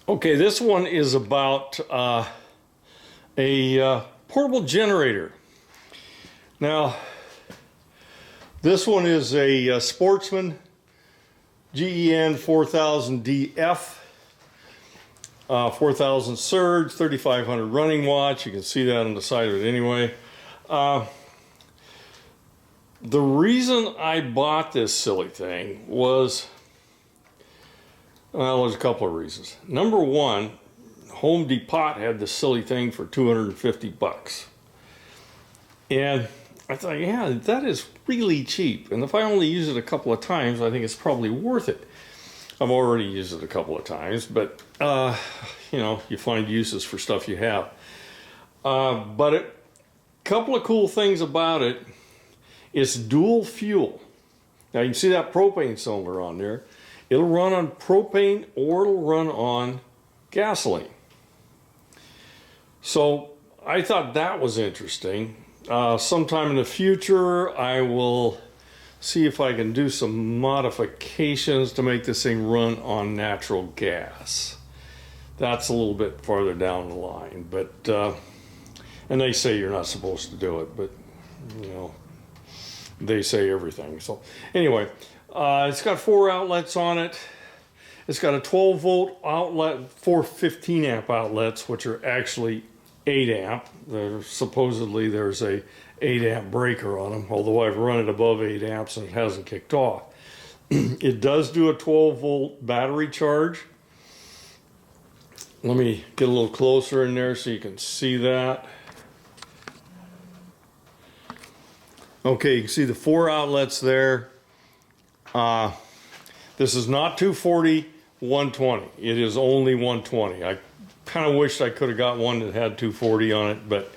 Okay, this one is about a portable generator. Now, this one is a Sportsman GEN 4000DF, 4000 surge, 3500 running watts. You can see that on the side of it anyway. The reason I bought this silly thing was, well, there's a couple of reasons. Number one, Home Depot had this silly thing for 250 bucks. And I thought, yeah, that is really cheap. And if I only use it a couple of times, I think it's probably worth it. I've already used it a couple of times, but, you know, you find uses for stuff you have. But a couple of cool things about it, it's dual fuel. Now you can see that propane cylinder on there. It'll run on propane or it'll run on gasoline. So I thought that was interesting. Sometime in the future, I will see if I can do some modifications to make this thing run on natural gas. That's a little bit farther down the line, but and they say you're not supposed to do it, but you know, they say everything. So anyway, it's got 4 outlets on it. It's got a 12 volt outlet, 4 15 amp outlets, which are actually 8 amp. Supposedly there's a 8 amp breaker on them, although I've run it above 8 amps and it hasn't kicked off. It does do a 12 volt battery charge. Let me get a little closer in there so you can see that. Okay, you can see the 4 outlets there. This is not 240, 120. It is only 120. I kind of wished I could have got one that had 240 on it, but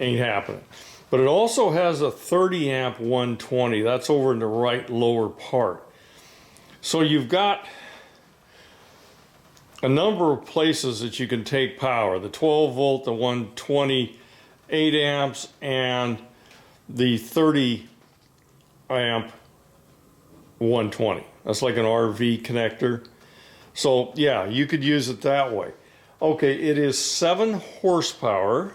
ain't happening. But it also has a 30 amp 120. That's over in the right lower part. So you've got a number of places that you can take power. The 12 volt, the 120, 8 amps, and the 30 amp 120. That's like an RV connector. So yeah, you could use it that way. Okay, it is 7 horsepower.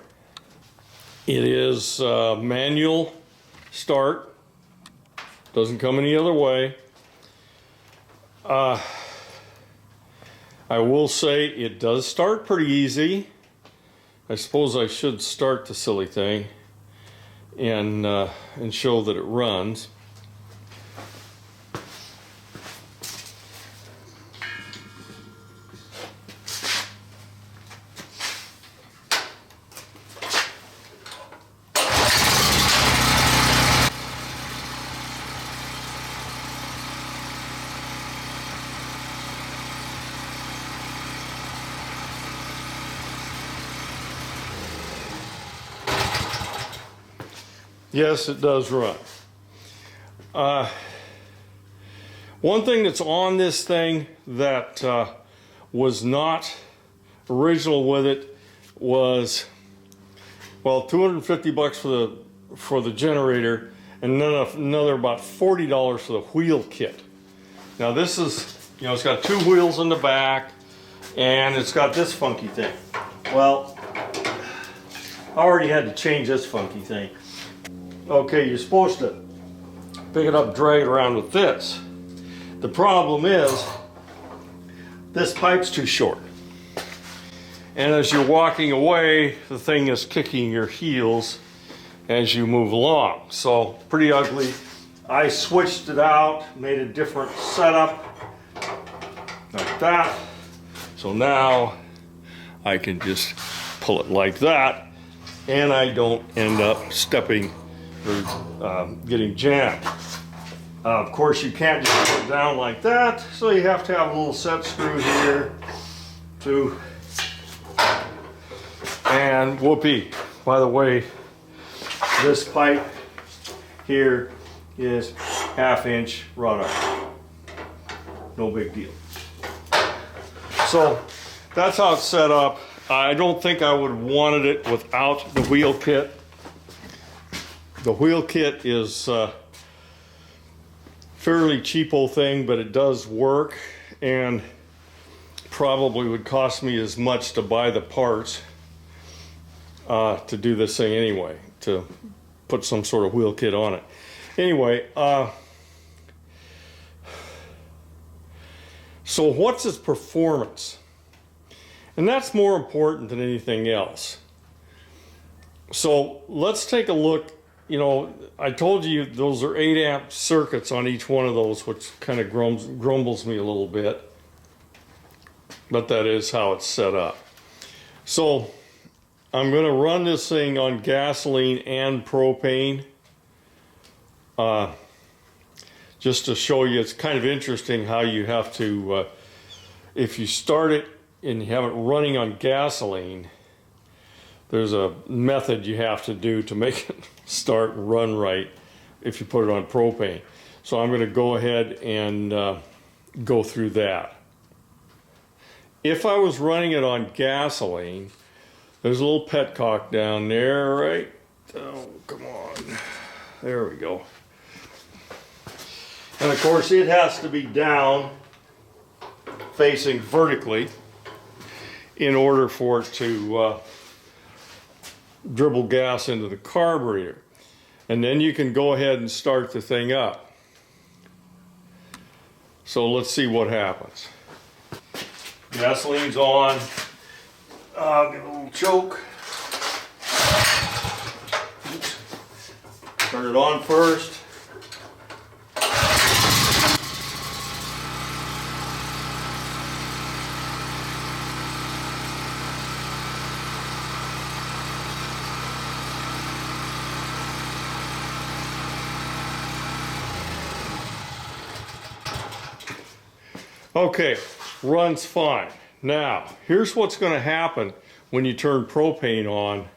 It is manual start. Doesn't come any other way. I will say it does start pretty easy. I suppose I should start the silly thing and show that it runs. Yes, it does run. One thing that's on this thing that was not original with it was, well, 250 bucks for the generator, and then another about $40 for the wheel kit. Now this is, you know, it's got 2 wheels in the back, and it's got this funky thing. Well, I already had to change this funky thing. Okay, you're supposed to pick it up, drag it around with this. The problem is, this pipe's too short. And as you're walking away, the thing is kicking your heels as you move along. So, pretty ugly. I switched it out, made a different setup, like that. So now, I can just pull it like that, and I don't end up stepping or getting jammed. Of course, you can't just put it down like that, so you have to have a little set screw here too. And whoopee, by the way, this pipe here is 1/2 inch wrought iron. No big deal. So that's how it's set up. I don't think I would have wanted it without the wheel kit. The wheel kit is fairly cheapo thing, but it does work, and probably would cost me as much to buy the parts to do this thing anyway, to put some sort of wheel kit on it. Anyway, so what's its performance? And that's more important than anything else. So let's take a look. You know, I told you those are 8 amp circuits on each one of those, which kind of grumbles me a little bit. But that is how it's set up. So I'm going to run this thing on gasoline and propane. Just to show you, it's kind of interesting how you have to, if you start it and you have it running on gasoline, there's a method you have to do to make it start and run right if you put it on propane. So I'm going to go ahead and go through that. If I was running it on gasoline, there's a little petcock down there, right? Oh, come on. There we go. And of course it has to be down, facing vertically, in order for it to dribble gas into the carburetor. And then you can go ahead and start the thing up. So let's see what happens. Gasoline's on. I'll give it a little choke. Oops. Turn it on first. Okay, runs fine. Now, here's what's going to happen when you turn propane on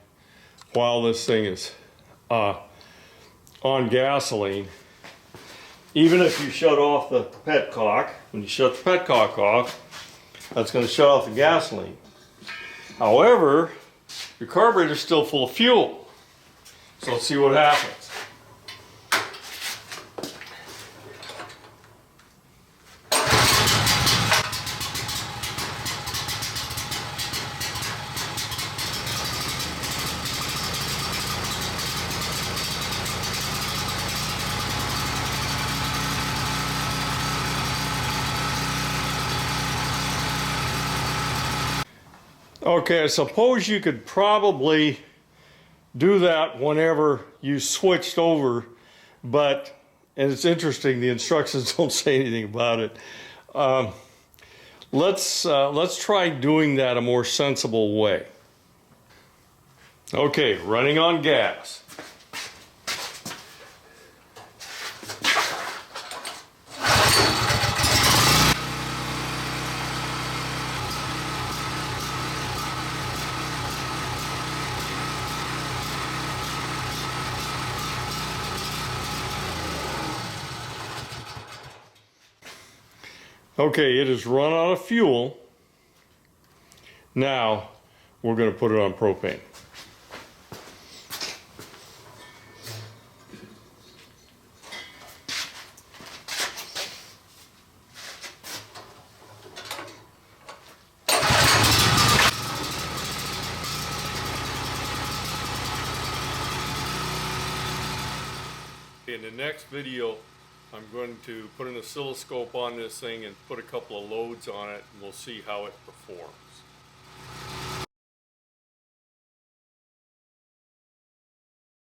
while this thing is on gasoline. Even if you shut off the petcock, when you shut the petcock off, that's going to shut off the gasoline. However, your carburetor is still full of fuel. So let's see what happens. Okay, I suppose you could probably do that whenever you switched over, but, and it's interesting, the instructions don't say anything about it. Let's try doing that a more sensible way. Okay, running on gas. Okay, it has run out of fuel. Now we're going to put it on propane. In the next video, I'm going to put an oscilloscope on this thing and put a couple of loads on it, and we'll see how it performs.